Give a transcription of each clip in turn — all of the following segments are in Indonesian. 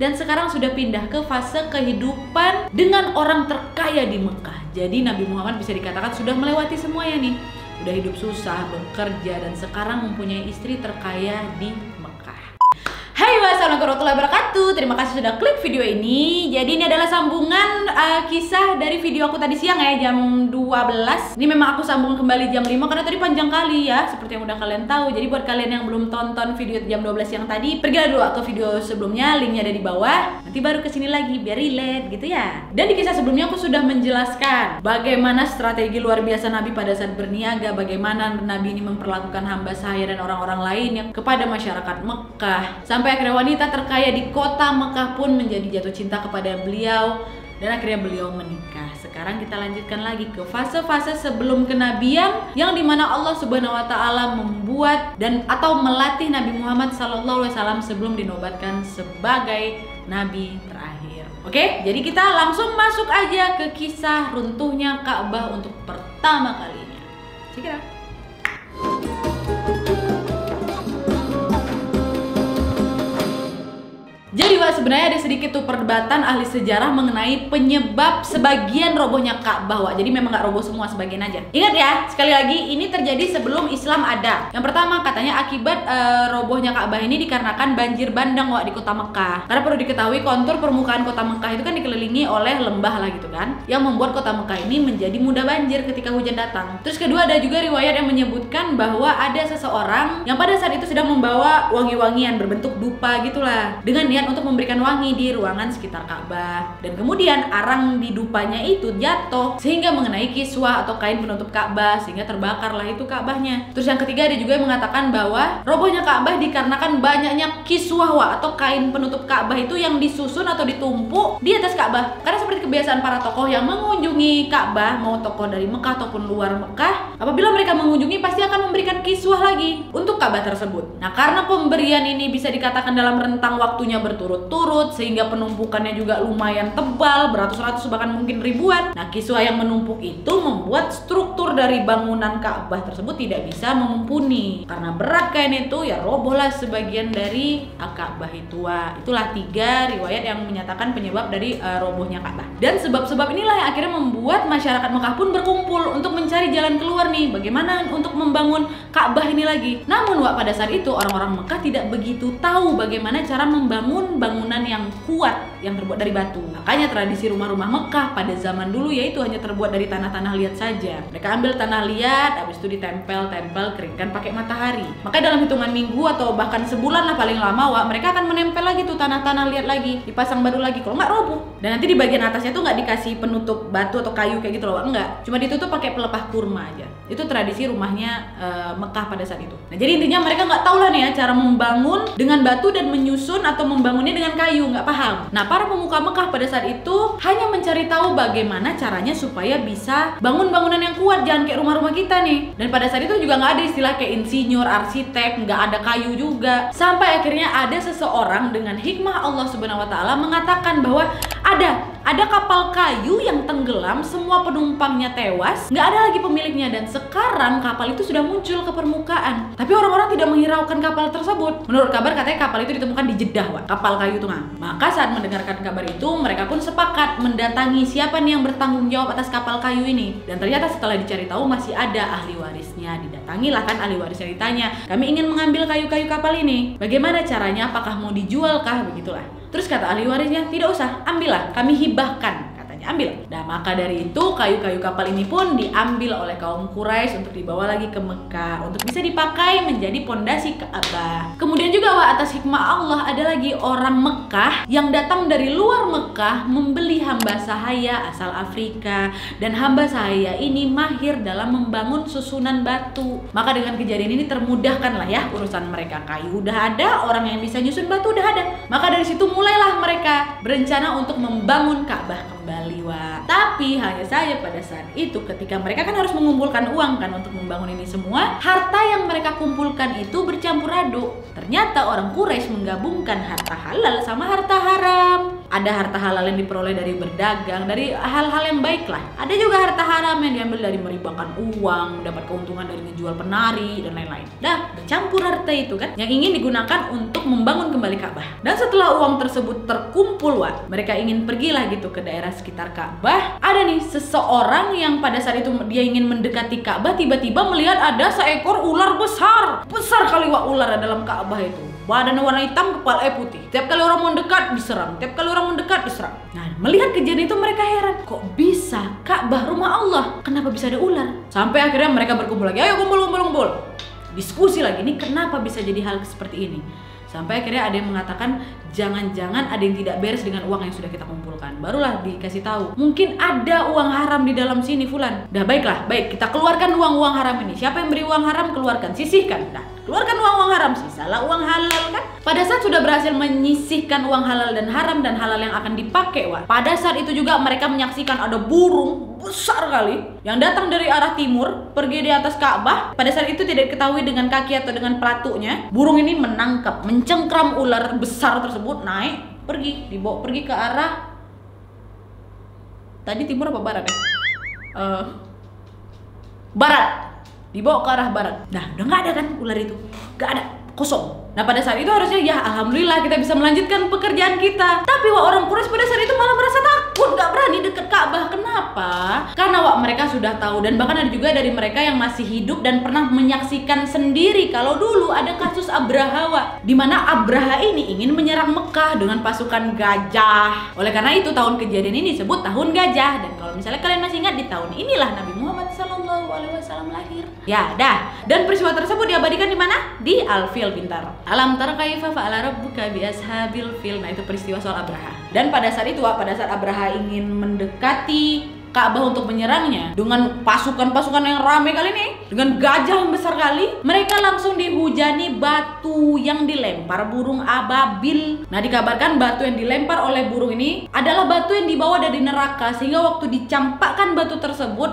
dan sekarang sudah pindah ke fase kehidupan dengan orang terkaya di Mekah. Jadi Nabi Muhammad bisa dikatakan sudah melewati semuanya nih. Udah hidup susah, bekerja, dan sekarang mempunyai istri terkaya di Mekah. Hai, wassalamualaikum warahmatullahi wabarakatuh. Terima kasih sudah klik video ini. Jadi ini adalah sambungan kisah dari video aku tadi siang ya, jam 12. Ini memang aku sambung kembali jam 5 karena tadi panjang kali ya, seperti yang udah kalian tahu. Jadi buat kalian yang belum tonton video jam 12 yang tadi, pergilah dulu ke video sebelumnya, linknya ada di bawah. Nanti baru kesini lagi biar relate gitu ya. Dan di kisah sebelumnya aku sudah menjelaskan bagaimana strategi luar biasa Nabi pada saat berniaga, bagaimana Nabi ini memperlakukan hamba sahaya dan orang-orang lainnya kepada masyarakat Mekah. Sampai akhirnya wanita terkaya di kota Mekah pun menjadi jatuh cinta kepada beliau dan akhirnya beliau menikah. Sekarang kita lanjutkan lagi ke fase-fase sebelum kenabian yang dimana Allah Subhanahu Wa Taala membuat dan atau melatih Nabi Muhammad SAW sebelum dinobatkan sebagai nabi terakhir. Oke, jadi kita langsung masuk aja ke kisah runtuhnya Ka'bah untuk pertama kalinya. Check it out. Jadi Wak, sebenarnya ada sedikit tuh perdebatan ahli sejarah mengenai penyebab sebagian robohnya Ka'bah, Wak. Jadi memang nggak roboh semua, sebagian aja. Ingat ya, sekali lagi ini terjadi sebelum Islam ada. Yang pertama katanya akibat robohnya Ka'bah ini dikarenakan banjir bandang, Wak, di kota Mekah. Karena perlu diketahui kontur permukaan kota Mekah itu kan dikelilingi oleh lembah lah gitu kan, yang membuat kota Mekah ini menjadi mudah banjir ketika hujan datang. Terus kedua ada juga riwayat yang menyebutkan bahwa ada seseorang yang pada saat itu sedang membawa wangi-wangian berbentuk dupa gitulah, dengan niat untuk memberikan wangi di ruangan sekitar Ka'bah. Dan kemudian arang di dupanya itu jatuh sehingga mengenai kiswah atau kain penutup Ka'bah sehingga terbakarlah itu Ka'bahnya. Terus yang ketiga ada juga yang mengatakan bahwa robohnya Ka'bah dikarenakan banyaknya kiswah atau kain penutup Ka'bah itu yang disusun atau ditumpuk di atas Ka'bah. Karena seperti kebiasaan para tokoh yang mengunjungi Ka'bah, mau tokoh dari Mekah ataupun luar Mekah, apabila mereka mengunjungi pasti akan memberikan kiswah lagi untuk Ka'bah tersebut. Nah, karena pemberian ini bisa dikatakan dalam rentang waktunya berturut-turut sehingga penumpukannya juga lumayan tebal, beratus-ratus bahkan mungkin ribuan. Nah, kiswah yang menumpuk itu membuat struktur dari bangunan Ka'bah tersebut tidak bisa mumpuni. Karena berat kain itu, ya robohlah sebagian dari Ka'bah itu. Itulah 3 riwayat yang menyatakan penyebab dari robohnya Ka'bah. Dan sebab-sebab inilah yang akhirnya membuat masyarakat Mekah pun berkumpul untuk mencari jalan keluar nih, bagaimana untuk membangun Ka'bah ini lagi. Namun Wak, pada saat itu orang-orang Mekah tidak begitu tahu bagaimana cara membangun bangunan yang kuat yang terbuat dari batu. Makanya tradisi rumah-rumah Mekah pada zaman dulu yaitu hanya terbuat dari tanah-tanah liat saja. Mereka ambil tanah liat, habis itu ditempel, keringkan pakai matahari. Maka dalam hitungan minggu atau bahkan sebulan lah paling lama, Wak, mereka akan menempel lagi tuh tanah-tanah liat lagi, dipasang baru lagi, kalau nggak roboh. Dan nanti di bagian atasnya tuh nggak dikasih penutup batu atau kayu kayak gitu loh, Wak, enggak. Cuma ditutup pakai pelepah kurma aja. Itu tradisi rumahnya Mekah pada saat itu. Nah, jadi intinya mereka nggak tahu lah nih ya cara membangun dengan batu dan menyusun atau membangunnya dengan kayu, nggak paham. Nah, para pemuka Mekah pada saat itu hanya mencari tahu bagaimana caranya supaya bisa bangun bangunan yang kuat, jangan kayak rumah-rumah kita nih. Dan pada saat itu juga nggak ada istilah kayak insinyur, arsitek, nggak ada kayu juga. Sampai akhirnya ada seseorang dengan hikmah Allah Subhanahu Wa Taala mengatakan bahwa ada kapal kayu yang tenggelam, semua penumpangnya tewas, nggak ada lagi pemiliknya, dan sekarang kapal itu sudah muncul ke permukaan. Tapi orang-orang tidak menghiraukan kapal tersebut. Menurut kabar katanya kapal itu ditemukan di Jeddah, Wak, kapal kayu itu mah. Maka saat mendengarkan kabar itu, mereka pun sepakat mendatangi siapa nih yang bertanggung jawab atas kapal kayu ini. Dan ternyata setelah dicari tahu masih ada ahli warisnya. Didatangilah kan ahli warisnya, ditanya, kami ingin mengambil kayu-kayu kapal ini, bagaimana caranya, apakah mau dijual kah, begitulah. Terus kata ahli warisnya, tidak usah, ambillah, kami hibahkan, katanya, ambil. Nah, maka dari itu kayu-kayu kapal ini pun diambil oleh kaum Quraisy untuk dibawa lagi ke Mekah untuk bisa dipakai menjadi pondasi Ka'bah. Kemudian juga, Wak, atas hikmah Allah ada lagi orang Mekah yang datang dari luar Mekah membeli hamba sahaya asal Afrika, dan hamba sahaya ini mahir dalam membangun susunan batu. Maka dengan kejadian ini termudahkan lah ya urusan mereka. Kayu udah ada, orang yang bisa nyusun batu udah ada. Maka dari situ mulailah mereka berencana untuk membangun Ka'bah kembali, Wak. Tapi hanya saja pada saat itu ketika mereka kan harus mengumpulkan uang kan untuk membangun ini semua, harta yang mereka kumpulkan itu bercampur aduk. Ternyata orang Quraisy menggabungkan harta halal sama harta haram. ada harta halal yang diperoleh dari berdagang, dari hal-hal yang baik lah. Ada juga harta haram yang diambil dari meribakan uang, dapat keuntungan dari ngejual penari dan lain-lain. Dah, bercampur harta itu kan yang ingin digunakan untuk membangun kembali Ka'bah. Dan setelah uang tersebut terkumpul, mereka ingin pergilah gitu ke daerah sekitar Ka'bah. Ada nih seseorang yang pada saat itu dia ingin mendekati Ka'bah, tiba-tiba melihat ada seekor ular besar kali ular dalam Ka'bah itu. Badannya warna hitam, kepala putih. Tiap kali orang mau dekat diserang, tiap kali orang mau dekat diserang. Nah, melihat kejadian itu mereka heran, kok bisa Ka'bah rumah Allah, kenapa bisa ada ular? Sampai akhirnya mereka berkumpul lagi, ayo kumpul. Diskusi lagi, ini kenapa bisa jadi hal seperti ini? Sampai akhirnya ada yang mengatakan jangan-jangan ada yang tidak beres dengan uang yang sudah kita kumpulkan. Barulah dikasih tahu, mungkin ada uang haram di dalam sini Fulan. Dah baiklah, baik kita keluarkan uang haram ini. Siapa yang beri uang haram, keluarkan, sisihkan. Dah, keluarkan uang haram, sisalah uang halal kan. Pada saat sudah berhasil menyisihkan uang halal dan haram dan halal yang akan dipakai, pada saat itu juga mereka menyaksikan ada burung besar kali yang datang dari arah timur, pergi di atas Ka'bah. Pada saat itu tidak diketahui dengan kaki atau dengan pelatuknya. Burung ini menangkap, mencengkram ular besar tersebut, naik, pergi, dibawa pergi ke arah tadi timur apa barat ya? Barat. Dibawa ke arah barat. Nah, udah nggak ada kan ular itu, nggak ada, kosong. Nah, pada saat itu harusnya ya alhamdulillah kita bisa melanjutkan pekerjaan kita. Tapi orang Quraisy pada saat itu malah merasa takut, nggak berani deket Ka'bah. Kenapa? Karena mereka sudah tahu, dan bahkan ada juga dari mereka yang masih hidup dan pernah menyaksikan sendiri kalau dulu ada kasus Abraha, di mana Abraha ini ingin menyerang Mekah dengan pasukan gajah. Oleh karena itu tahun kejadian ini disebut tahun gajah. Dan kalau misalnya kalian masih ingat, di tahun inilah Nabi Muhammad SAW lahir. Ya, dah. Dan peristiwa tersebut diabadikan di mana? Di Al-Fil Bintaro. Alam tara kaifa fa'ala rabbuka bi ashabil fil. Nah, itu peristiwa soal Abraha. Dan pada saat itu, pada saat Abraha ingin mendekati Ka'bah untuk menyerangnya dengan pasukan-pasukan yang ramai kali ini, dengan gajah yang besar kali, mereka langsung dihujani batu yang dilempar burung ababil. Nah, dikabarkan batu yang dilempar oleh burung ini adalah batu yang dibawa dari neraka, sehingga waktu dicampakkan batu tersebut,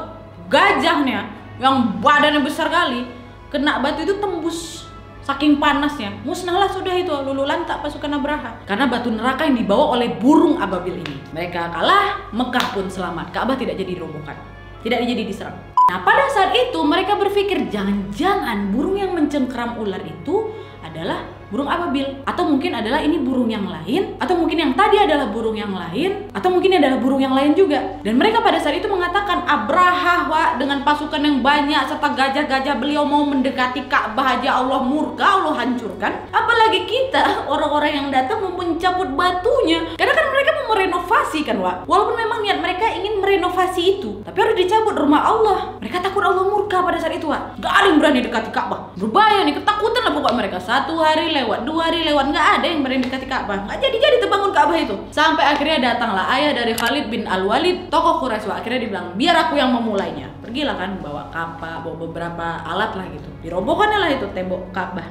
gajahnya yang badannya besar kali kena batu itu tembus. Saking panasnya, musnahlah sudah itu lulu lantak pasukan Abraha. Karena batu neraka yang dibawa oleh burung ababil ini. Mereka kalah, Mekah pun selamat. Ka'bah tidak jadi dirobohkan, tidak jadi diserang. Nah, pada saat itu mereka berpikir jangan-jangan burung yang mencengkram ular itu adalah burung ababil, atau mungkin adalah ini burung yang lain, atau mungkin yang tadi adalah burung yang lain, atau mungkin adalah burung yang lain juga. Dan mereka pada saat itu mengatakan Abraha dengan pasukan yang banyak serta gajah-gajah beliau mau mendekati Ka'bah aja Allah murka, Allah hancurkan. Apalagi kita orang-orang yang datang mau mencabut batunya. Karena kan mereka mau merenovasi kan, walaupun memang niat mereka ingin merenovasi itu, tapi harus dicabut rumah Allah. Mereka takut Allah murka pada saat itu, Gak ada yang berani dekati Ka'bah. Berbahaya nih, ketakutan lah pokoknya mereka. 1 hari lewat, 2 hari lewat, nggak ada yang berani dekati Ka'bah. Nggak jadi terbangun Ka'bah itu. Sampai akhirnya datanglah ayah dari Khalid bin Al-Walid, tokoh Quraisy. Akhirnya dibilang, biar aku yang memulainya. Pergilah kan, bawa kapal, bawa beberapa alat lah gitu. Dirobohkannya lah itu tembok Ka'bah.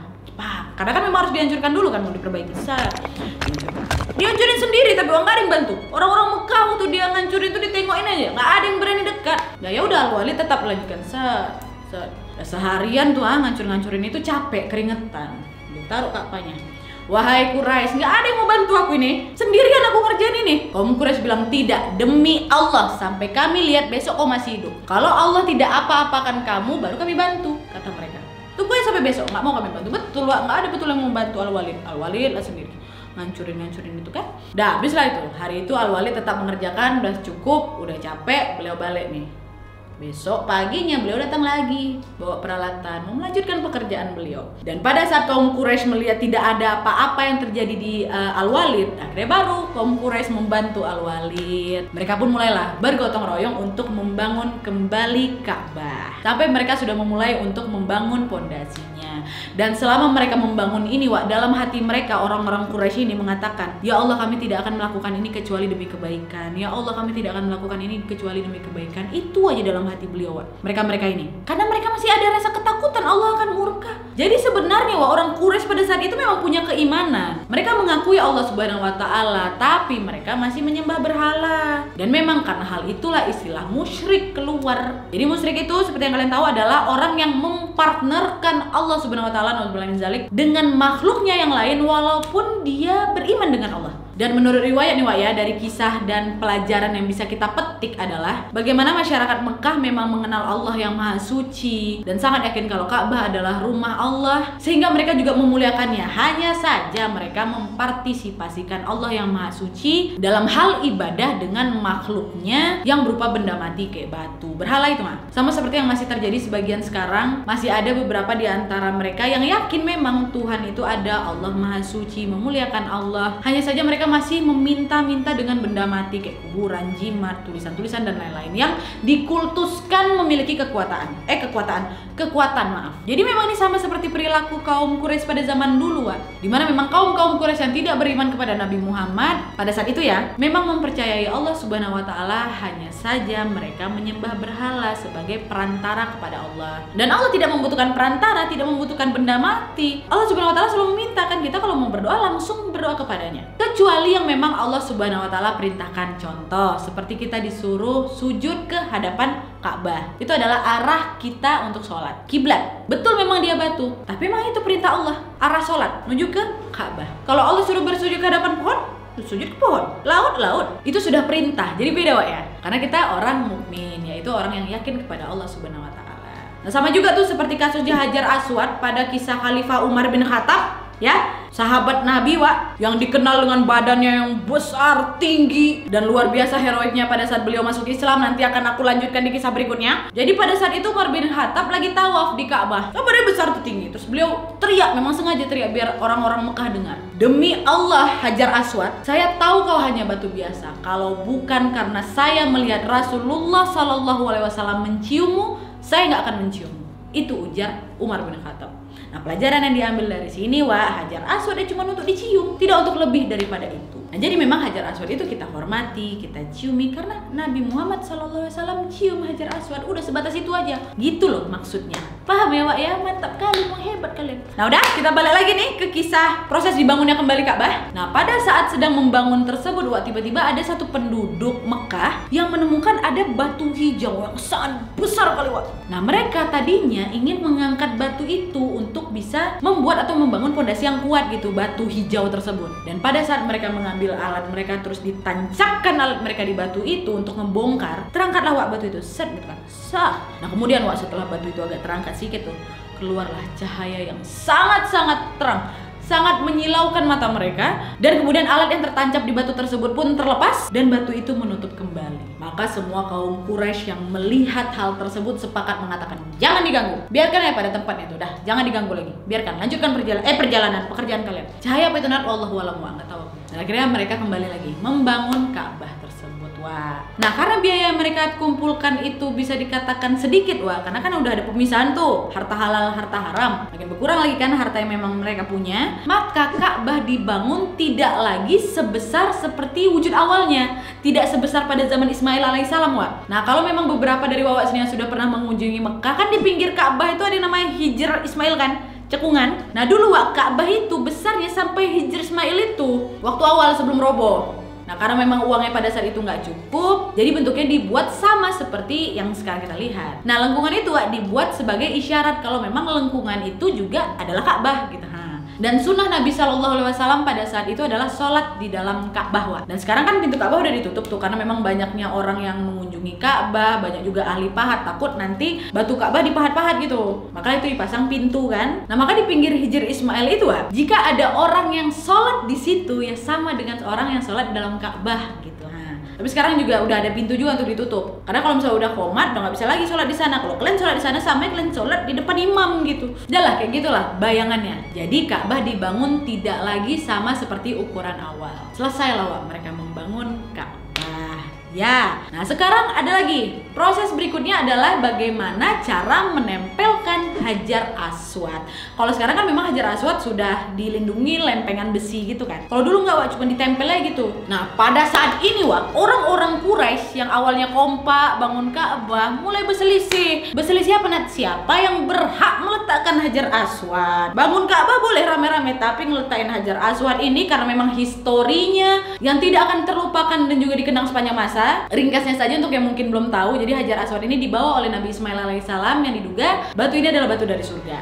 Karena kan memang harus dihancurkan dulu kan, mau diperbaiki. Dihancurin sendiri, tapi nggak ada yang bantu. Orang-orang Mekah waktu dia ngancurin itu ditengokin aja, nggak ada yang berani dekat. Ya udah, Al-Walid tetap lanjutkan. Seharian tuh ngancur-ngancurin itu capek, keringetan. Ditaruh Ka'bahnya. Wahai Quraisy, nggak ada yang mau bantu aku ini. Sendirian aku ngerjain ini. Kaum Quraisy bilang, tidak, demi Allah, sampai kami lihat besok kau masih hidup. Kalau Allah tidak apa-apakan kamu, baru kami bantu, kata mereka. Tunggu ya sampai besok, nggak mau kami bantu. Betul, nggak ada betul yang mau bantu Al-Walid. Al-Walid lah sendiri ngancurin itu kan. Dah, habis lah itu. Hari itu Al-Walid tetap mengerjakan, udah cukup, udah capek, beliau balik nih. Besok paginya beliau datang lagi bawa peralatan, mau melanjutkan pekerjaan beliau. Dan pada saat kaum Quraisy melihat tidak ada apa-apa yang terjadi di Al-Walid, akhirnya baru kaum Quraisy membantu Al-Walid. Mereka pun mulailah bergotong royong untuk membangun kembali Ka'bah. Sampai mereka sudah memulai untuk membangun pondasinya. Dan selama mereka membangun ini, dalam hati mereka orang-orang Quraisy ini mengatakan, ya Allah, kami tidak akan melakukan ini kecuali demi kebaikan. Ya Allah, kami tidak akan melakukan ini kecuali demi kebaikan. Itu aja dalam hati beliau, mereka ini, karena mereka masih ada rasa ketakutan Allah akan murka. Jadi sebenarnya orang Quraisy pada saat itu memang punya keimanan. Mereka mengakui Allah Subhanahu wa Ta'ala, tapi mereka masih menyembah berhala. Dan memang karena hal itulah istilah musyrik keluar. Jadi musyrik itu seperti yang kalian tahu adalah orang yang mempartnerkan Allah Subhanahu wa Ta'ala dengan makhluknya yang lain walaupun dia beriman dengan Allah. Dan menurut riwayat nih Wak ya, dari kisah dan pelajaran yang bisa kita petik adalah bagaimana masyarakat Mekah memang mengenal Allah yang maha suci dan sangat yakin kalau Ka'bah adalah rumah Allah, sehingga mereka juga memuliakannya. Hanya saja mereka mempartisipasikan Allah yang maha suci dalam hal ibadah dengan makhluknya yang berupa benda mati kayak batu, berhala itu mah. Sama seperti yang masih terjadi sebagian sekarang, masih ada beberapa di antara mereka yang yakin memang Tuhan itu ada, Allah maha suci, memuliakan Allah. Hanya saja mereka masih meminta-minta dengan benda mati kayak kuburan, jimat, tulisan-tulisan dan lain-lain yang dikultuskan memiliki kekuatan. Jadi memang ini sama seperti perilaku kaum Quraisy pada zaman dulu, Wak. Dimana memang kaum Quraisy yang tidak beriman kepada Nabi Muhammad pada saat itu ya, memang mempercayai Allah Subhanahu wa taala, hanya saja mereka menyembah berhala sebagai perantara kepada Allah. Dan Allah tidak membutuhkan perantara, tidak membutuhkan benda mati. Allah Subhanahu wa taala selalu memintakan kita kalau mau berdoa langsung berdoa kepadanya. Kecuali yang memang Allah Subhanahu wa taala perintahkan. Contoh, seperti kita disuruh sujud ke hadapan Ka'bah. Itu adalah arah kita untuk sholat. Kiblat. Betul memang dia batu, tapi memang itu perintah Allah. Arah sholat menuju ke Ka'bah. Kalau Allah suruh bersujud ke hadapan pohon, sujud ke pohon. Laut. Itu sudah perintah. Jadi beda Wak ya. Karena kita orang mukmin, yaitu orang yang yakin kepada Allah Subhanahu wa taala. Nah, sama juga tuh seperti kasusnya Hajar Aswad pada kisah Khalifah Umar bin Khattab. Ya, sahabat Nabi Wak, yang dikenal dengan badannya yang besar, tinggi, dan luar biasa heroiknya pada saat beliau masuk Islam. Nanti akan aku lanjutkan di kisah berikutnya. Jadi pada saat itu Umar bin Khattab lagi tawaf di Ka'bah. Badannya besar tuh, tinggi. Terus beliau teriak, memang sengaja teriak biar orang-orang Mekah dengar. Demi Allah Hajar Aswad, saya tahu kau hanya batu biasa. Kalau bukan karena saya melihat Rasulullah SAW menciummu, saya nggak akan menciummu. Itu ujar Umar bin Khattab. Nah, pelajaran yang diambil dari sini Wak, Hajar Aswad cuma untuk dicium, tidak untuk lebih daripada itu. Nah, jadi memang Hajar Aswad itu kita hormati, kita ciumi karena Nabi Muhammad SAW cium Hajar Aswad. Udah sebatas itu aja. Gitu loh maksudnya. Paham ya Wak ya? Mantap kali, mau hebat kalian. Nah udah, kita balik lagi nih ke kisah proses dibangunnya kembali Ka'bah. Nah, pada saat sedang membangun tersebut Wak, tiba-tiba ada satu penduduk Mekah yang menemukan ada batu hijau yang sangat besar kali Wak. Nah, mereka tadinya ingin mengangkat batu itu untuk bisa membuat atau membangun fondasi yang kuat gitu, batu hijau tersebut. Dan pada saat mereka mengambil alat mereka, terus ditancapkan alat mereka di batu itu untuk membongkar, terangkatlah Wak batu itu, set gitu kan, sah. Nah kemudian Wak, setelah batu itu agak terangkat sedikit tuh, keluarlah cahaya yang sangat-sangat terang, sangat menyilaukan mata mereka. Dan kemudian alat yang tertancap di batu tersebut pun terlepas dan batu itu menutup kembali. Maka semua kaum Quraisy yang melihat hal tersebut sepakat mengatakan, jangan diganggu, biarkan ya pada tempatnya itu, dah jangan diganggu lagi, biarkan, lanjutkan perjalanan pekerjaan kalian. Cahaya apa itu Nat? Wallahu a'lam, nggak tahu. Dan akhirnya mereka kembali lagi membangun Ka'bah tersebut Wak. Nah, karena biaya yang mereka kumpulkan itu bisa dikatakan sedikit Wak, karena kan udah ada pemisahan tuh, harta halal, harta haram, makin berkurang lagi kan harta yang memang mereka punya. Maka Ka'bah dibangun tidak lagi sebesar seperti wujud awalnya, tidak sebesar pada zaman Ismail alaihissalam Wak. Nah, kalau memang beberapa dari Wak sini yang sudah pernah mengunjungi Mekah, kan di pinggir Ka'bah itu ada yang namanya Hijr Ismail kan, cekungan. Nah dulu Wak, Ka'bah itu besarnya sampai Hijr Ismail itu waktu awal sebelum roboh. Nah karena memang uangnya pada saat itu nggak cukup, jadi bentuknya dibuat sama seperti yang sekarang kita lihat. Nah lengkungan itu Wak dibuat sebagai isyarat kalau memang lengkungan itu juga adalah Ka'bah gitu. Dan sunnah Nabi SAW pada saat itu adalah sholat di dalam Ka'bah Wak. Dan sekarang kan pintu Ka'bah udah ditutup tuh, karena memang banyaknya orang yang mengunjungi Ka'bah, banyak juga ahli pahat, takut nanti batu Ka'bah dipahat-pahat gitu. Maka itu dipasang pintu kan. Nah maka di pinggir Hijr Ismail itu Wak, jika ada orang yang sholat di situ ya sama dengan orang yang sholat di dalam Ka'bah gitu. Tapi sekarang juga udah ada pintu juga untuk ditutup. Karena kalau misalnya udah komat, udah nggak bisa lagi sholat di sana. Kalau kalian sholat di sana, sama kalian sholat di depan imam gitu. Udah lah, kayak gitulah bayangannya. Jadi Ka'bah dibangun tidak lagi sama seperti ukuran awal. Selesai lah Wak, mereka membangun Ka'bah. Ya, nah sekarang ada lagi. Proses berikutnya adalah bagaimana cara menempelkan Hajar Aswad. Kalau sekarang kan memang Hajar Aswad sudah dilindungi lempengan besi gitu kan. Kalau dulu nggak Wak, cuma ditempel aja gitu. Nah pada saat ini Wak, orang-orang Quraisy yang awalnya kompak bangun Ka'bah mulai berselisih. Berselisih apa Nat? Siapa yang berhak meletakkan Hajar Aswad? Bangun Ka'bah boleh rame-rame, tapi ngeletakin Hajar Aswad ini karena memang historinya yang tidak akan terlupakan dan juga dikenang sepanjang masa. cerita ringkasnya saja untuk yang mungkin belum tahu. Jadi Hajar Aswad ini dibawa oleh Nabi Ismail alaihissalam yang diduga batu ini adalah batu dari surga.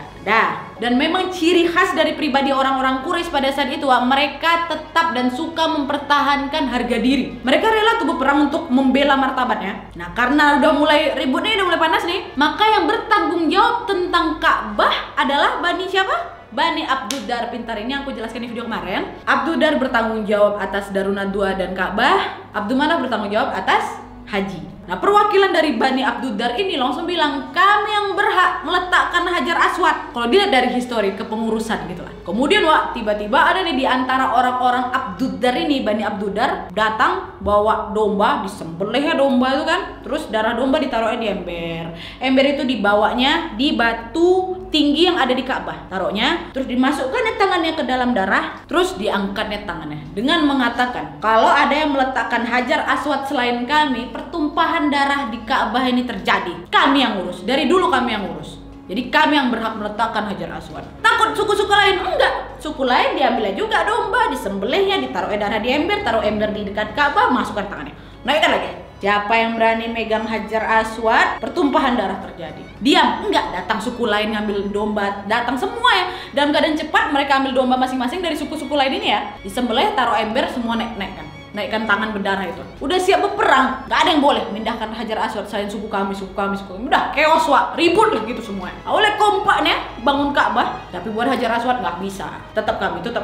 Dan memang ciri khas dari pribadi orang-orang Quraisy pada saat itu, mereka tetap dan suka mempertahankan harga diri. Mereka rela tuh berperang untuk membela martabatnya. Nah, karena udah mulai ribut nih, udah mulai panas nih, maka yang bertanggung jawab tentang Ka'bah adalah Bani siapa? Bani Abduddar. Pintar, ini aku jelaskan di video kemarin. Abduddar bertanggung jawab atas Darun Nadwa dan Ka'bah. Abdulmanaf bertanggung jawab atas haji. Nah, perwakilan dari Bani Abduddar ini langsung bilang, kami yang berhak meletakkan Hajar Aswad. Kalau dilihat dari histori kepengurusan gitu lah. Kemudian tiba-tiba ada nih di antara orang-orang Abduddar ini, Bani Abduddar datang bawa domba, disembelihnya domba itu kan. Terus darah domba ditaruhnya di ember. Ember itu dibawanya di batu tinggi yang ada di Ka'bah. Taruhnya, terus dimasukkannya tangannya ke dalam darah, terus diangkatnya tangannya dengan mengatakan, kalau ada yang meletakkan Hajar Aswad selain kami, pertumpahan darah di Ka'bah ini terjadi. Kami yang ngurus. Dari dulu kami yang ngurus. Jadi kami yang berhak meletakkan Hajar Aswad. Takut suku-suku lain? Enggak. Suku lain diambil juga domba, disembelihnya, ditaruh darah di ember, taruh ember di dekat Ka'bah, masukkan tangannya. Naikkan lagi. Siapa yang berani megang Hajar Aswad, pertumpahan darah terjadi. Diam? Enggak. Datang suku lain ngambil domba, datang semua ya. Dalam keadaan cepat mereka ambil domba masing-masing dari suku-suku lain ini ya. Disembelih, taruh ember, semua naikkan. Naikkan tangan berdarah itu. Udah siap berperang, gak ada yang boleh mindahkan Hajar Aswad selain suku kami. Udah chaos ribut lah gitu semuanya. Oleh kompaknya bangun Ka'bah, tapi buat Hajar Aswad nggak bisa. Tetap kami tuh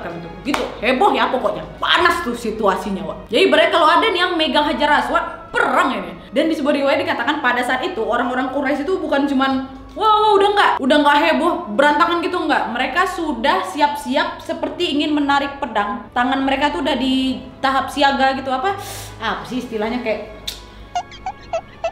gitu. Heboh ya pokoknya. Panas tuh situasinya Jadi mereka kalau ada nih yang megang Hajar Aswad, perang ini. Dan di sebuah riwayat dikatakan pada saat itu orang-orang Quraisy itu bukan cuman udah nggak heboh berantakan gitu, nggak. Mereka sudah siap-siap seperti ingin menarik pedang. Tangan mereka tuh udah di tahap siaga gitu, apa sih istilahnya, kayak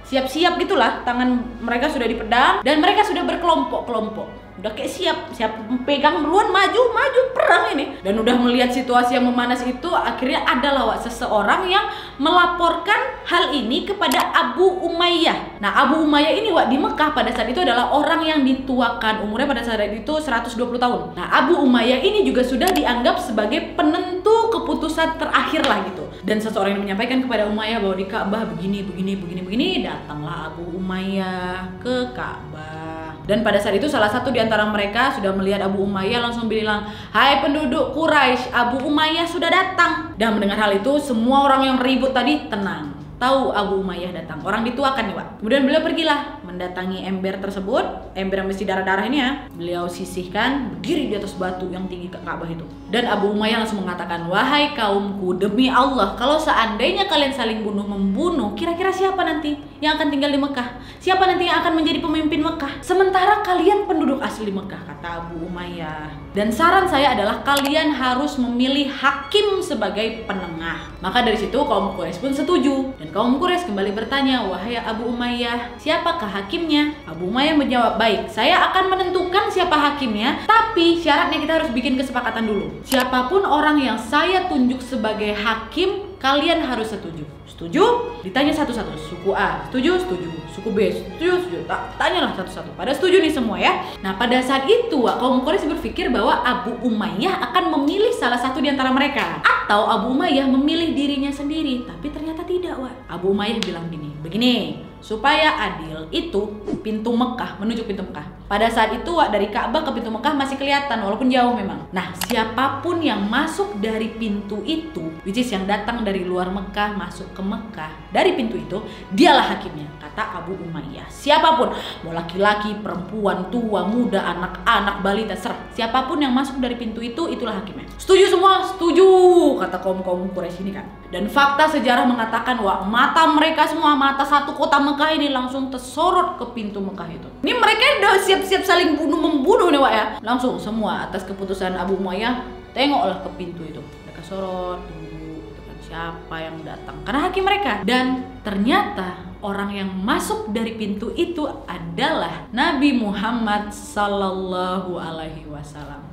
siap-siap gitulah. Tangan mereka sudah di pedang dan mereka sudah berkelompok-kelompok. Udah kayak siap pegang duluan, maju perang ini. Dan udah melihat situasi yang memanas itu, akhirnya adalah seseorang yang melaporkan hal ini kepada Abu Umayyah. Nah, Abu Umayyah ini di Mekah pada saat itu adalah orang yang dituakan, umurnya pada saat itu 120 tahun. Nah, Abu Umayyah ini juga sudah dianggap sebagai penentu keputusan terakhir lah gitu. Dan seseorang yang menyampaikan kepada Umayyah bahwa di Ka'bah begini, datanglah Abu Umayyah ke Ka'bah. Dan pada saat itu salah satu di antara mereka sudah melihat Abu Umayyah, langsung bilang, hai penduduk Quraisy, Abu Umayyah sudah datang. Dan mendengar hal itu, semua orang yang ribut tadi tenang. Tahu Abu Umayyah datang, orang dituakan nih Kemudian beliau pergilah mendatangi ember tersebut, ember yang mesti darah-darah ini ya. Beliau sisihkan, berdiri di atas batu yang tinggi ke Ka'bah itu. Dan Abu Umayyah langsung mengatakan, wahai kaumku, demi Allah, kalau seandainya kalian saling bunuh-membunuh, kira-kira siapa nanti yang akan tinggal di Mekah? Siapa nanti yang akan menjadi pemimpin Mekah? Sementara kalian penduduk asli Mekah, kata Abu Umayyah. Dan saran saya adalah kalian harus memilih hakim sebagai penengah. Maka dari situ kaum Quraisy pun setuju. Dan kaum Quraisy kembali bertanya, wahai Abu Umayyah, siapakah hakimnya? Abu Umayyah menjawab, baik, saya akan menentukan siapa hakimnya, tapi syaratnya kita harus bikin kesepakatan dulu. Siapapun orang yang saya tunjuk sebagai hakim, kalian harus setuju. Setuju? Ditanya satu-satu. Suku A, setuju? Setuju. Suku B, setuju? Setuju. Tanyalah satu-satu. Pada setuju nih semua ya. Nah, pada saat itu kaum Quraisy berpikir bahwa Abu Umayyah akan memilih salah satu di antara mereka, atau Abu Umayyah memilih dirinya sendiri. Tapi ternyata tidak, Abu Umayyah bilang begini, supaya adil itu pintu Mekah, menuju pintu Mekah. Pada saat itu dari Ka'bah ke pintu Mekah masih kelihatan walaupun jauh memang. Nah, siapapun yang masuk dari pintu itu, which is yang datang dari luar Mekah masuk ke Mekah dari pintu itu, dialah hakimnya, kata Abu Umayyah. Siapapun, mau laki-laki, perempuan, tua, muda, anak-anak, balita, siapapun yang masuk dari pintu itu, itulah hakimnya. Setuju semua? Setuju, kata kaum Quraisy ini kan. Dan fakta sejarah mengatakan mata mereka semua, mata satu kota Mekah ini langsung tersorot ke pintu Mekah itu. Ini mereka udah siap-siap saling bunuh-membunuh nih ya. Langsung semua atas keputusan Abu Umayyah, tengoklah ke pintu itu. Mereka sorot, tunggu siapa yang datang, karena hakim mereka. Dan ternyata orang yang masuk dari pintu itu adalah Nabi Muhammad Sallallahu Alaihi Wasallam.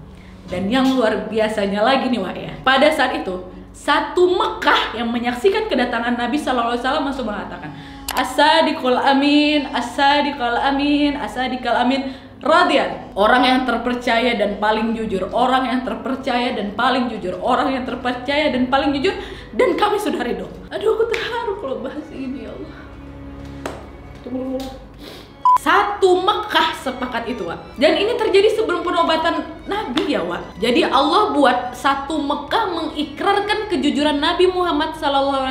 Dan yang luar biasanya lagi nih ya, pada saat itu satu Mekah yang menyaksikan kedatangan Nabi Sallallahu Alaihi Wasallam langsung mengatakan, As-sadiqul amin, as-sadiqul amin, as-sadiqul amin, radian. Orang yang terpercaya dan paling jujur, orang yang terpercaya dan paling jujur, orang yang terpercaya dan paling jujur, dan kami sudah ridho. Aduh, aku terharu kalau bahas ini, ya Allah. Satu Mekah sepakat itu, Wak. Dan ini terjadi sebelum penobatan Nabi ya, Wak. Jadi Allah buat satu Mekah mengikrarkan kejujuran Nabi Muhammad SAW.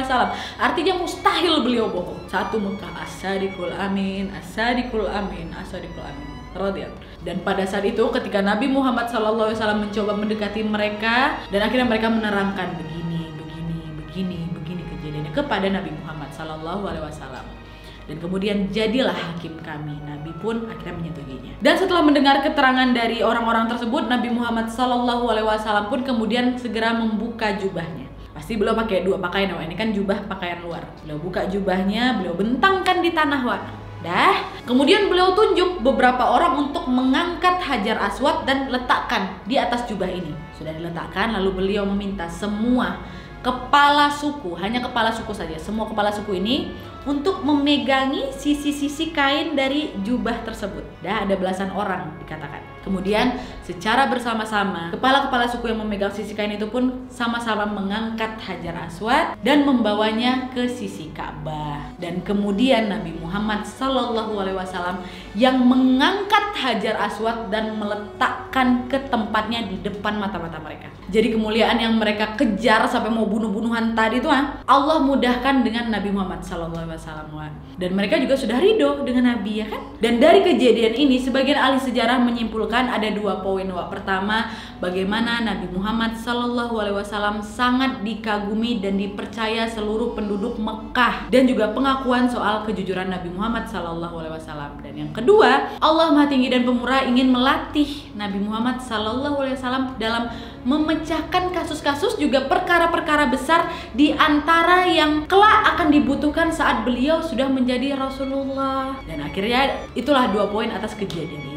Artinya mustahil beliau bohong. Satu Mekah, as-sadiqul amin, as-sadiqul amin, as-sadiqul amin. Dan pada saat itu ketika Nabi Muhammad SAW mencoba mendekati mereka, dan akhirnya mereka menerangkan begini kejadiannya kepada Nabi Muhammad SAW. Dan kemudian jadilah hakim kami. Nabi pun akhirnya menyetujuinya. Dan setelah mendengar keterangan dari orang-orang tersebut, Nabi Muhammad SAW pun kemudian segera membuka jubahnya. Pasti beliau pakai dua pakaian, Wak. Ini kan jubah pakaian luar. Beliau buka jubahnya, beliau bentangkan di tanah, Wak. Kemudian beliau tunjuk beberapa orang untuk mengangkat Hajar Aswad dan letakkan di atas jubah ini. Sudah diletakkan, lalu beliau meminta semua kepala suku, hanya kepala suku saja, semua kepala suku ini untuk memegangi sisi-sisi kain dari jubah tersebut. Ada belasan orang dikatakan. Kemudian secara bersama-sama kepala-kepala suku yang memegang sisi kain itu pun sama-sama mengangkat Hajar Aswad dan membawanya ke sisi Ka'bah. Dan kemudian Nabi Muhammad SAW yang mengangkat Hajar Aswad dan meletakkan ke tempatnya di depan mata-mata mereka. Jadi kemuliaan yang mereka kejar sampai mau bunuh-bunuhan tadi itu, Allah mudahkan dengan Nabi Muhammad SAW. Dan mereka juga sudah ridho dengan Nabi, ya kan? Dan dari kejadian ini sebagian ahli sejarah menyimpulkan ada dua poin, Wak. Pertama, bagaimana Nabi Muhammad SAW sangat dikagumi dan dipercaya seluruh penduduk Mekah, dan juga pengakuan soal kejujuran Nabi Muhammad SAW. Dan yang kedua, Allah Maha Tinggi dan Pemurah ingin melatih Nabi Muhammad SAW dalam memecahkan kasus-kasus juga perkara-perkara besar di antara yang kelak akan dibutuhkan saat beliau sudah menjadi Rasulullah. Dan akhirnya itulah dua poin atas kejadian ini.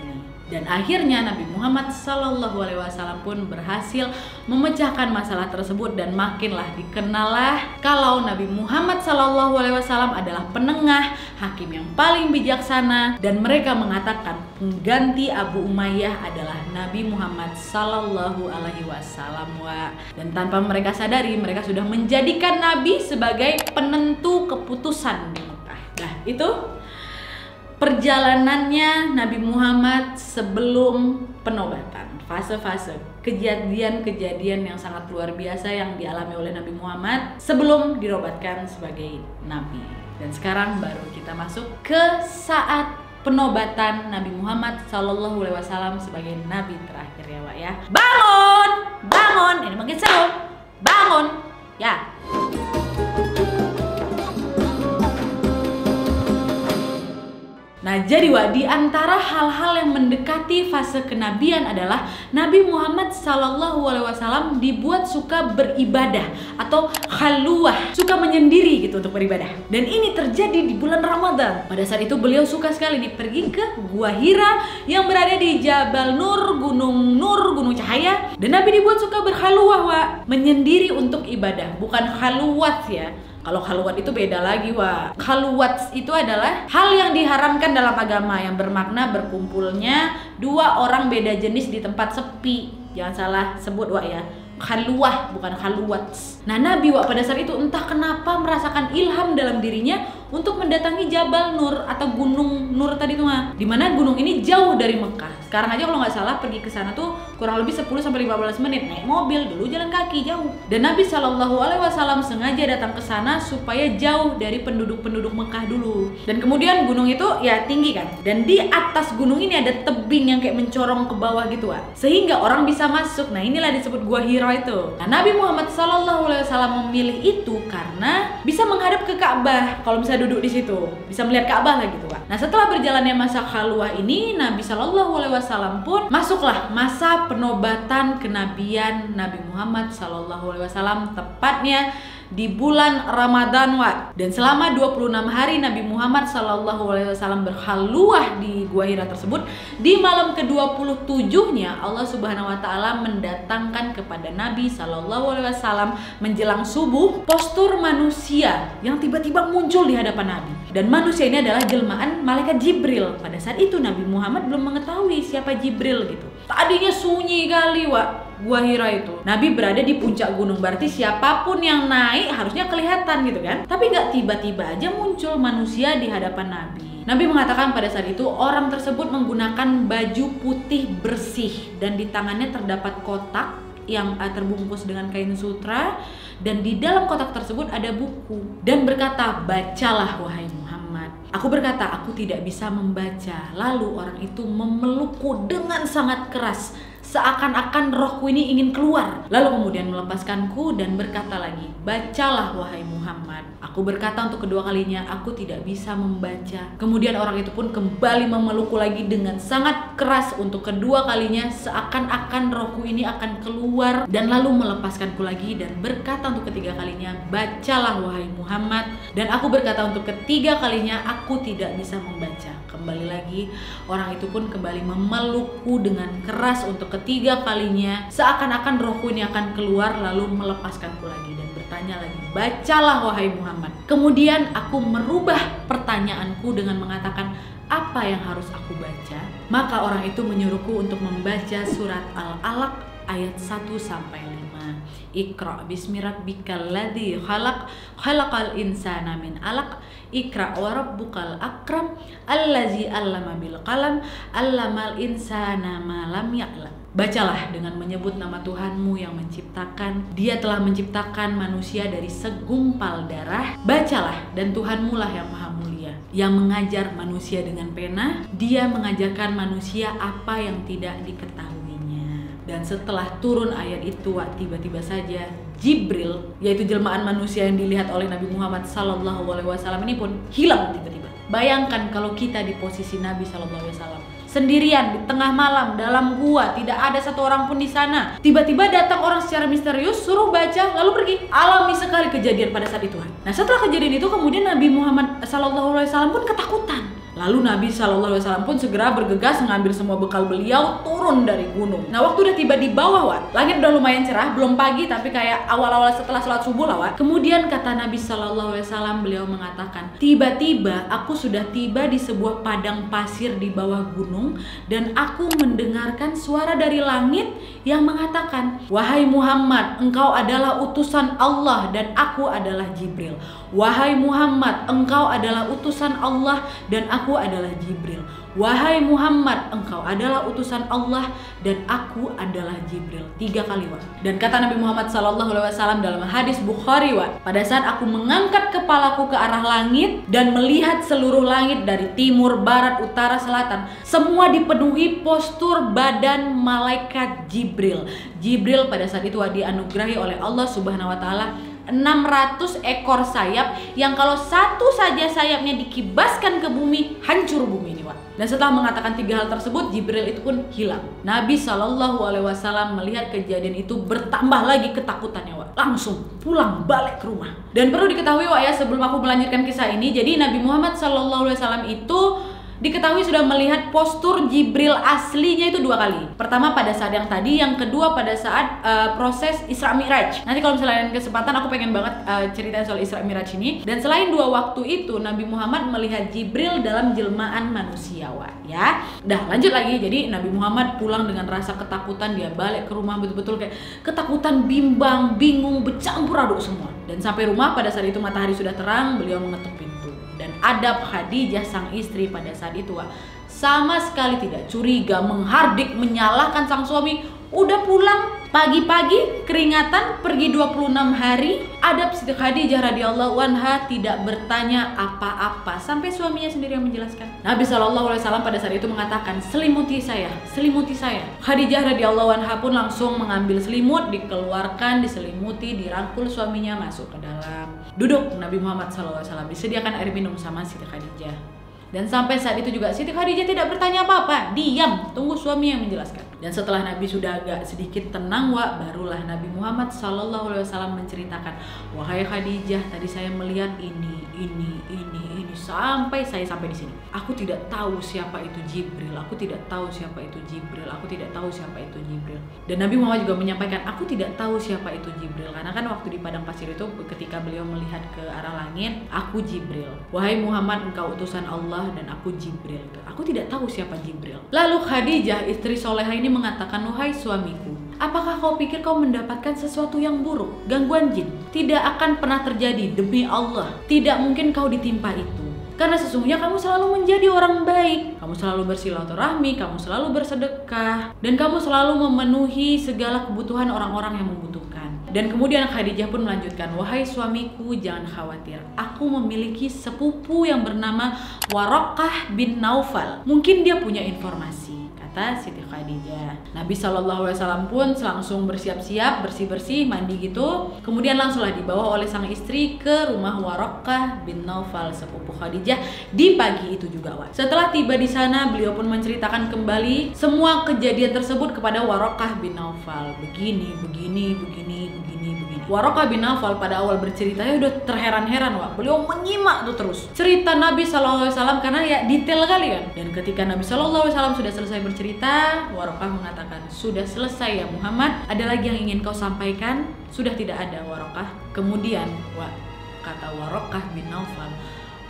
Dan akhirnya Nabi Muhammad SAW pun berhasil memecahkan masalah tersebut, dan makinlah dikenallah kalau Nabi Muhammad SAW adalah penengah, hakim yang paling bijaksana, dan mereka mengatakan pengganti Abu Umayyah adalah Nabi Muhammad SAW. Dan tanpa mereka sadari, mereka sudah menjadikan Nabi sebagai penentu keputusan di Mekah. Nah, itu perjalanannya Nabi Muhammad sebelum penobatan, fase-fase kejadian-kejadian yang sangat luar biasa yang dialami oleh Nabi Muhammad sebelum dirobatkan sebagai Nabi. Dan sekarang baru kita masuk ke saat penobatan Nabi Muhammad SAW sebagai Nabi terakhir, ya, Wak, ya. Bangun! Bangun! Ini makin seru. Bangun! Ya. Nah, jadi, Wak, di antara hal-hal yang mendekati fase kenabian adalah Nabi Muhammad SAW dibuat suka beribadah atau khalwah, suka menyendiri gitu untuk beribadah. Dan ini terjadi di bulan Ramadan. Pada saat itu beliau suka sekali nih pergi ke Gua Hira yang berada di Jabal Nur, Gunung Cahaya. Dan Nabi dibuat suka berkhalwah, Wak, menyendiri untuk ibadah, bukan khalwat ya. Kalau khalwat itu beda lagi, Wak. Khalwat itu adalah hal yang diharamkan dalam agama yang bermakna berkumpulnya dua orang beda jenis di tempat sepi. Jangan salah sebut, Wak, ya. Khalwah bukan khalwat. Nah, Nabi, Wak, pada saat itu entah kenapa merasakan ilham dalam dirinya untuk mendatangi Jabal Nur atau Gunung Nur tadi tuh, dimana gunung ini jauh dari Mekah. Sekarang aja kalau nggak salah pergi ke sana tuh kurang lebih 10-15 menit naik mobil, dulu jalan kaki jauh. Dan Nabi SAW sengaja datang ke sana supaya jauh dari penduduk-penduduk Mekah dulu. Dan kemudian gunung itu ya tinggi kan, dan di atas gunung ini ada tebing yang kayak mencorong ke bawah gitu, Wak, sehingga orang bisa masuk. Nah, inilah disebut Gua Hira itu. Nah, Nabi Muhammad SAW memilih itu karena bisa menghadap ke Ka'bah. Kalau bisa duduk di situ, bisa melihat Ka'bah lah gitu, Wak. Nah, setelah berjalannya masa khalwah ini, Nabi SAW pun masuklah masa penobatan kenabian Nabi Muhammad SAW, tepatnya di bulan Ramadan, Wak. Dan selama 26 hari Nabi Muhammad SAW berkhalwah di Gua Hira tersebut, di malam ke-27-nya Allah Subhanahu wa taala mendatangkan kepada Nabi SAW menjelang subuh postur manusia yang tiba-tiba muncul di hadapan Nabi. Dan manusia ini adalah jelmaan malaikat Jibril. Pada saat itu Nabi Muhammad belum mengetahui siapa Jibril gitu. Tadinya sunyi kali, Wak. Gua Hira itu Nabi berada di puncak gunung, berarti siapapun yang naik harusnya kelihatan gitu kan. Tapi nggak tiba-tiba aja muncul manusia di hadapan Nabi. Nabi mengatakan pada saat itu orang tersebut menggunakan baju putih bersih dan di tangannya terdapat kotak yang terbungkus dengan kain sutra, dan di dalam kotak tersebut ada buku, dan berkata, bacalah wahai Muhammad. Aku berkata, aku tidak bisa membaca. Lalu orang itu memelukku dengan sangat keras, seakan-akan rohku ini ingin keluar. Lalu kemudian melepaskanku dan berkata lagi, bacalah wahai Muhammad. Aku berkata untuk kedua kalinya, aku tidak bisa membaca. Kemudian orang itu pun kembali memelukku lagi dengan sangat keras untuk kedua kalinya, seakan-akan rohku ini akan keluar, dan lalu melepaskanku lagi dan berkata untuk ketiga kalinya, bacalah wahai Muhammad. Dan aku berkata untuk ketiga kalinya, aku tidak bisa membaca. Kembali lagi orang itu pun kembali memelukku dengan keras untuk ketiga kalinya, seakan-akan rohku ini akan keluar, lalu melepaskanku lagi dan bertanya lagi, bacalah wahai Muhammad. Kemudian aku merubah pertanyaanku dengan mengatakan, apa yang harus aku baca? Maka orang itu menyuruhku untuk membaca surat Al-Alaq ayat 1 sampai 5. Iqra bismi rabbikal ladzi khalaq, khalaqal insana min 'alaq, Iqra wa rabbukal akram, allazi 'allama bil qalam, 'allamal insana ma lam ya'lam. Bacalah dengan menyebut nama Tuhanmu yang menciptakan. Dia telah menciptakan manusia dari segumpal darah. Bacalah, dan Tuhanmu lah yang maha mulia, yang mengajar manusia dengan pena. Dia mengajarkan manusia apa yang tidak diketahuinya. Dan setelah turun ayat itu, tiba-tiba saja Jibril, yaitu jelmaan manusia yang dilihat oleh Nabi Muhammad SAW ini pun hilang tiba-tiba. Bayangkan kalau kita di posisi Nabi SAW, sendirian di tengah malam dalam gua, tidak ada satu orang pun di sana. Tiba-tiba datang orang secara misterius, suruh baca, lalu pergi. Alami sekali kejadian pada saat itu. Nah, setelah kejadian itu kemudian Nabi Muhammad SAW pun ketakutan. Lalu Nabi SAW pun segera bergegas mengambil semua bekal beliau, turun dari gunung. Nah, waktu udah tiba di bawah, langit udah lumayan cerah, belum pagi tapi kayak awal-awal setelah sholat subuh lah, Kemudian kata Nabi SAW, beliau mengatakan, tiba-tiba aku sudah tiba di sebuah padang pasir di bawah gunung, dan aku mendengarkan suara dari langit yang mengatakan, wahai Muhammad, engkau adalah utusan Allah dan aku adalah Jibril. Wahai Muhammad, engkau adalah utusan Allah dan aku adalah Jibril. Wahai Muhammad, engkau adalah utusan Allah dan aku adalah Jibril. 3 kali, Dan kata Nabi Muhammad SAW dalam hadis Bukhari, pada saat aku mengangkat kepalaku ke arah langit dan melihat seluruh langit dari timur, barat, utara, selatan, semua dipenuhi postur badan malaikat Jibril. Jibril pada saat itu dianugerahi oleh Allah Subhanahu wa taala 600 ekor sayap, yang kalau satu saja sayapnya dikibaskan ke bumi, hancur bumi ini, Dan setelah mengatakan 3 hal tersebut, Jibril itu pun hilang. Nabi SAW melihat kejadian itu, bertambah lagi ketakutannya, langsung pulang balik ke rumah. Dan perlu diketahui, sebelum aku melanjutkan kisah ini, jadi Nabi Muhammad SAW itu diketahui sudah melihat postur Jibril aslinya itu 2 kali. Pertama pada saat yang tadi, yang kedua pada saat proses Isra Mi'raj. Nanti kalau misalnya ada kesempatan aku pengen banget ceritain soal Isra Mi'raj ini. Dan selain 2 waktu itu, Nabi Muhammad melihat Jibril dalam jelmaan manusia, Dah lanjut lagi. Jadi Nabi Muhammad pulang dengan rasa ketakutan, dia balik ke rumah betul-betul kayak ketakutan, bimbang, bingung, bercampur aduk semua. Dan sampai rumah pada saat itu matahari sudah terang, beliau mengetuk pintu. Dan adab Khadijah sang istri pada saat itu, sama sekali tidak curiga, menghardik, menyalahkan sang suami. Udah pulang pagi-pagi, keringatan, pergi 26 hari. Adab Siti Khadijah radhiyallahu anha tidak bertanya apa-apa sampai suaminya sendiri yang menjelaskan. Nabi SAW pada saat itu mengatakan, selimuti saya, selimuti saya. Khadijah radhiyallahu anha pun langsung mengambil selimut, dikeluarkan, diselimuti, dirangkul suaminya, masuk ke dalam. Duduk Nabi Muhammad SAW, disediakan air minum sama Siti Khadijah. Dan sampai saat itu juga Siti Khadijah tidak bertanya apa-apa, diam, tunggu suami yang menjelaskan. Dan setelah Nabi sudah agak sedikit tenang, barulah Nabi Muhammad SAW menceritakan, wahai Khadijah, tadi saya melihat ini, sampai di sini. Aku tidak tahu siapa itu Jibril, aku tidak tahu siapa itu Jibril, aku tidak tahu siapa itu Jibril. Dan Nabi Muhammad juga menyampaikan, aku tidak tahu siapa itu Jibril, karena kan waktu di padang pasir itu ketika beliau melihat ke arah langit, aku Jibril. Wahai Muhammad, engkau utusan Allah dan aku Jibril. Aku tidak tahu siapa Jibril. Lalu Khadijah istri soleha ini ini mengatakan, "Wahai suamiku, apakah kau pikir kau mendapatkan sesuatu yang buruk? Gangguan jin tidak akan pernah terjadi, demi Allah. Tidak mungkin kau ditimpa itu. Karena sesungguhnya kamu selalu menjadi orang baik. Kamu selalu bersilaturahmi, kamu selalu bersedekah, dan kamu selalu memenuhi segala kebutuhan orang-orang yang membutuhkan." Dan kemudian Khadijah pun melanjutkan, "Wahai suamiku, jangan khawatir. Aku memiliki sepupu yang bernama Waraqah bin Naufal. Mungkin dia punya informasi," kata Siti Khadijah. Nabi SAW pun langsung bersiap-siap, bersih-bersih, mandi gitu. Kemudian langsunglah dibawa oleh sang istri ke rumah Waraqah bin Naufal, sepupu Khadijah, di pagi itu juga, Wak. Setelah tiba di sana, beliau pun menceritakan kembali semua kejadian tersebut kepada Waraqah bin Naufal. Begini. Waraqah bin Naufal pada awal berceritanya udah terheran-heran, Wak. Beliau menyimak tuh terus cerita Nabi SAW karena ya detail kali kan. Dan ketika Nabi SAW sudah selesai bercerita, Waraqah mengatakan, "Sudah selesai ya Muhammad, ada lagi yang ingin kau sampaikan?" "Sudah tidak ada, Waraqah." Kemudian, Wak, kata Waraqah bin Naufal,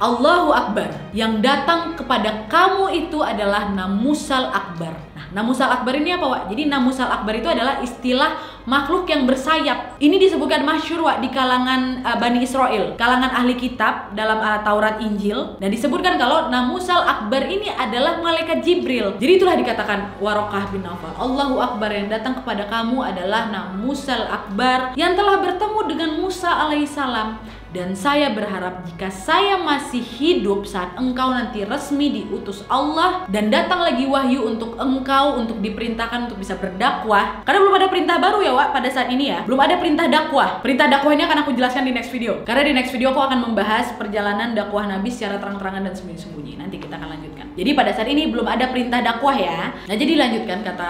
"Allahu Akbar, yang datang kepada kamu itu adalah Namusal Akbar." Nah, Namusal Akbar ini apa, Wak? Jadi Namusal Akbar itu adalah istilah makhluk yang bersayap. Ini disebutkan masyhur, Wak, di kalangan Bani Israel, kalangan ahli kitab dalam Taurat Injil, dan disebutkan kalau Namusal Akbar ini adalah malaikat Jibril. Jadi itulah dikatakan Waraqah bin Naufal, "Allahu Akbar, yang datang kepada kamu adalah Namusal Akbar yang telah bertemu dengan Musa alaihissalam. Dan saya berharap jika saya masih hidup saat engkau nanti resmi diutus Allah dan datang lagi wahyu untuk engkau untuk diperintahkan untuk bisa berdakwah." Karena belum ada perintah baru ya, Wak, pada saat ini ya. Belum ada perintah dakwah. Perintah dakwah ini akan aku jelaskan di next video. Karena di next video aku akan membahas perjalanan dakwah Nabi secara terang-terangan dan sembunyi-sembunyi. Nanti kita akan lanjutkan. Jadi pada saat ini belum ada perintah dakwah ya. Nah, jadi lanjutkan kata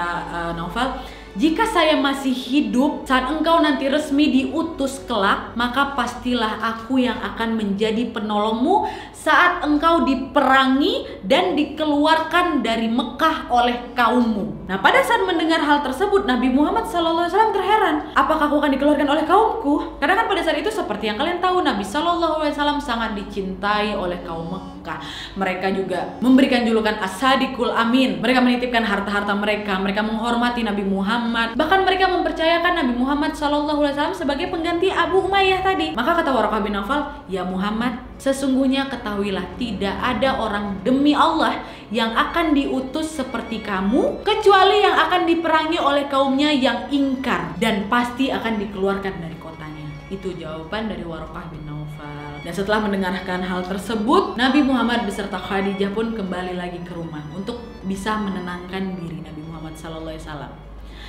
Naufal, "Jika saya masih hidup saat engkau nanti resmi diutus kelak, maka pastilah aku yang akan menjadi penolongmu saat engkau diperangi dan dikeluarkan dari Mekah oleh kaummu." Nah, pada saat mendengar hal tersebut, Nabi Muhammad SAW terheran. "Apakah aku akan dikeluarkan oleh kaumku?" Karena kan pada saat itu seperti yang kalian tahu, Nabi SAW sangat dicintai oleh kaum Mekah. Mereka juga memberikan julukan As-Sadiqul Amin. Mereka menitipkan harta-harta mereka menghormati Nabi Muhammad. Bahkan mereka mempercayakan Nabi Muhammad SAW sebagai pengganti Abu Umayyah tadi. Maka kata Waraqah bin Naufal, "Ya Muhammad, sesungguhnya ketahuilah tidak ada orang demi Allah yang akan diutus seperti kamu kecuali yang akan diperangi oleh kaumnya yang ingkar dan pasti akan dikeluarkan dari kotanya." Itu jawaban dari Waraqah bin Naufal. Dan setelah mendengarkan hal tersebut, Nabi Muhammad beserta Khadijah pun kembali lagi ke rumah untuk bisa menenangkan diri Nabi Muhammad SAW.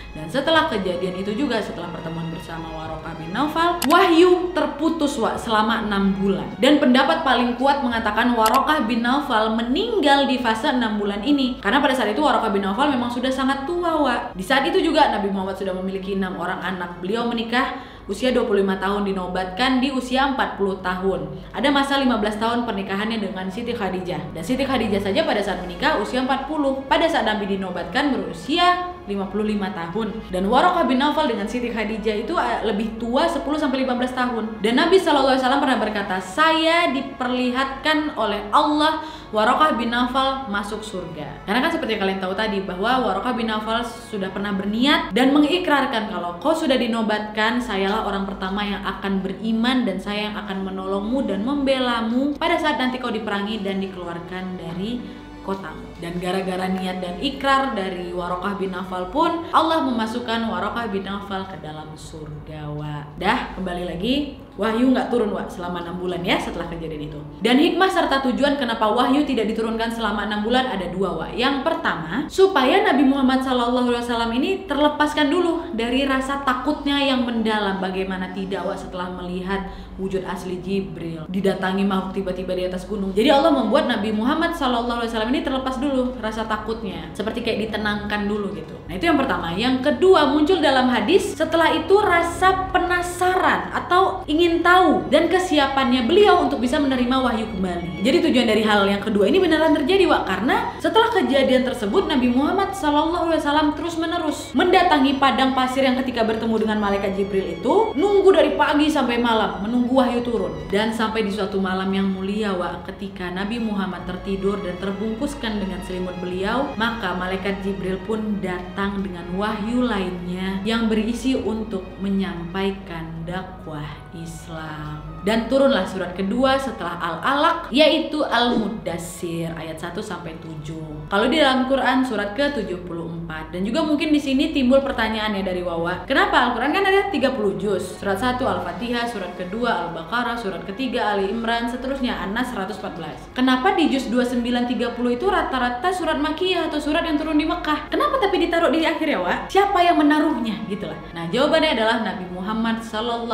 Dan setelah kejadian itu juga, setelah pertemuan bersama Waraqah bin Naufal, wahyu terputus, Wak, selama 6 bulan. Dan pendapat paling kuat mengatakan Waraqah bin Naufal meninggal di fase 6 bulan ini. Karena pada saat itu Waraqah bin Naufal memang sudah sangat tua, Wak. Di saat itu juga Nabi Muhammad sudah memiliki 6 orang anak. Beliau menikah usia 25 tahun, dinobatkan di usia 40 tahun. Ada masa 15 tahun pernikahannya dengan Siti Khadijah. Dan Siti Khadijah saja pada saat menikah usia 40. Pada saat Nabi dinobatkan berusia 55 tahun. Dan Waraqah bin Naufal dengan Siti Khadijah itu lebih tua 10-15 tahun. Dan Nabi SAW pernah berkata, "Saya diperlihatkan oleh Allah Waraqah bin Naufal masuk surga." Karena kan seperti yang kalian tahu tadi bahwa Waraqah bin Naufal sudah pernah berniat dan mengikrarkan kalau kau sudah dinobatkan, sayalah orang pertama yang akan beriman dan saya yang akan menolongmu dan membelamu pada saat nanti kau diperangi dan dikeluarkan dari kotamu. Dan gara-gara niat dan ikrar dari Waraqah bin Naufal pun Allah memasukkan Waraqah bin Naufal ke dalam surga, Wak. Dah, kembali lagi, wahyu nggak turun, Wak, selama 6 bulan ya setelah kejadian itu. Dan hikmah serta tujuan kenapa wahyu tidak diturunkan selama 6 bulan ada 2, Wak. Yang pertama, supaya Nabi Muhammad SAW ini terlepaskan dulu dari rasa takutnya yang mendalam. Bagaimana tidak, Wak, setelah melihat wujud asli Jibril didatangi makhluk tiba-tiba di atas gunung. Jadi Allah membuat Nabi Muhammad SAW ini terlepas dulu rasa takutnya, seperti kayak ditenangkan dulu gitu. Nah, itu yang pertama. Yang kedua, muncul dalam hadis setelah itu rasa penasaran atau ingin ingin tahu dan kesiapannya beliau untuk bisa menerima wahyu kembali. Jadi tujuan dari hal yang kedua ini beneran terjadi, Wak, karena setelah kejadian tersebut Nabi Muhammad SAW terus-menerus mendatangi padang pasir yang ketika bertemu dengan malaikat Jibril itu nunggu dari pagi sampai malam menunggu wahyu turun. Dan sampai di suatu malam yang mulia, Wak, ketika Nabi Muhammad tertidur dan terbungkuskan dengan selimut beliau, maka malaikat Jibril pun datang dengan wahyu lainnya yang berisi untuk menyampaikan dakwah Islam. Dan turunlah surat kedua setelah Al-Alaq, yaitu Al-Muddatsir ayat 1 sampai 7. Kalau di dalam Quran surat ke-74. Dan juga mungkin di sini timbul pertanyaannya dari Wawa. Kenapa Al-Quran kan ada 30 juz? Surat 1 Al-Fatihah, surat kedua Al-Baqarah, surat ketiga Ali Imran, seterusnya An-Nas 114. Kenapa di juz 29 30 itu rata-rata surat Makkiyah atau surat yang turun di Mekah? Kenapa tapi ditaruh di akhir ya, Wak? Siapa yang menaruhnya? Gitulah. Nah, jawabannya adalah Nabi Muhammad SAW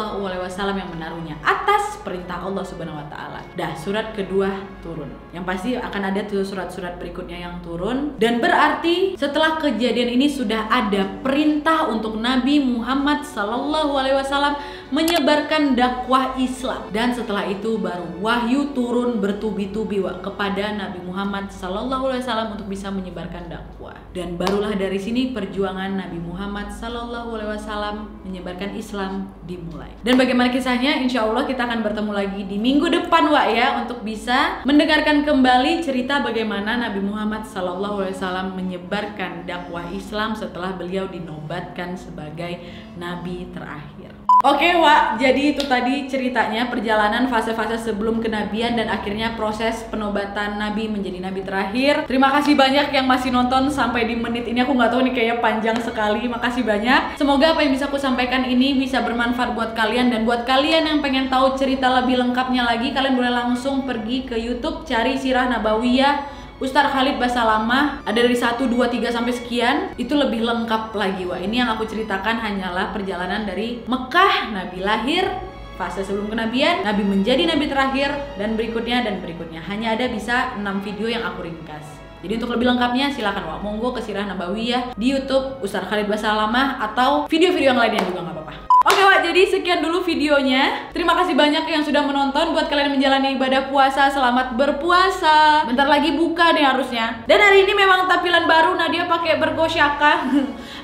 yang menaruhnya atas perintah Allah Subhanahu wa taala. Dah, surat kedua turun. Yang pasti akan ada tuh surat-surat berikutnya yang turun, dan berarti setelah kejadian ini sudah ada perintah untuk Nabi Muhammad SAW menyebarkan dakwah Islam. Dan setelah itu baru wahyu turun bertubi-tubi, Wak, kepada Nabi Muhammad SAW untuk bisa menyebarkan dakwah. Dan barulah dari sini perjuangan Nabi Muhammad SAW menyebarkan Islam dimulai. Dan bagaimana kisahnya? Insya Allah kita akan bertemu lagi di minggu depan, Wak, ya, untuk bisa mendengarkan kembali cerita bagaimana Nabi Muhammad SAW menyebarkan dakwah Islam setelah beliau dinobatkan sebagai Nabi terakhir. Oke, Wak, jadi itu tadi ceritanya perjalanan fase-fase sebelum kenabian dan akhirnya proses penobatan Nabi menjadi Nabi terakhir. Terima kasih banyak yang masih nonton sampai di menit ini. Aku nggak tahu nih, kayaknya panjang sekali. Makasih banyak. Semoga apa yang bisa aku sampaikan ini bisa bermanfaat buat kalian. Dan buat kalian yang pengen tahu cerita lebih lengkapnya lagi, kalian boleh langsung pergi ke YouTube, cari Sirah Nabawiyah Ustadz Khalid Basalamah, ada dari 1, 2, 3 sampai sekian. Itu lebih lengkap lagi, Wak. Ini yang aku ceritakan hanyalah perjalanan dari Mekah, Nabi lahir, fase sebelum kenabian, Nabi menjadi Nabi terakhir, dan berikutnya. Hanya ada bisa 6 video yang aku ringkas. Jadi untuk lebih lengkapnya silakan, Wak, monggo ke Sirah Nabawiyah di YouTube Ustadz Khalid Basalamah atau video-video yang lainnya juga nggak apa-apa. Oke, Wak, jadi sekian dulu videonya. Terima kasih banyak yang sudah menonton. Buat kalian yang menjalani ibadah puasa, selamat berpuasa. Bentar lagi buka nih harusnya. Dan hari ini memang tampilan baru, Nadia pakai bergosyaka.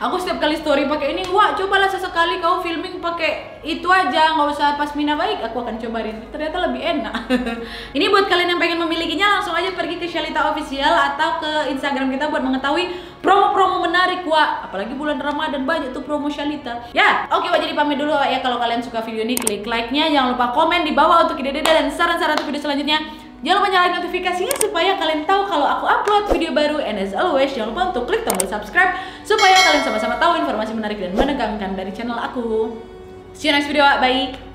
Aku setiap kali story pakai ini. Wak, cobalah sesekali kau filming pakai itu aja, nggak usah pasmina baik. Aku akan cobain. Ternyata lebih enak. Ini buat kalian yang pengen memilikinya, langsung aja pergi ke Shalita Official atau ke Instagram kita buat mengetahui promo-promo menarik, Wak. Apalagi bulan Ramadan banyak tuh promo Shalita. Ya, oke, Wak, jadi pamit dulu, Wak, ya. Kalau kalian suka video ini, klik like-nya. Jangan lupa komen di bawah untuk ide-ide dan saran-saran untuk video selanjutnya. Jangan lupa nyalain notifikasinya supaya kalian tahu kalau aku upload video baru. And as always, jangan lupa untuk klik tombol subscribe supaya kalian sama-sama tahu informasi menarik dan menegangkan dari channel aku. See you next video, Wak. Bye.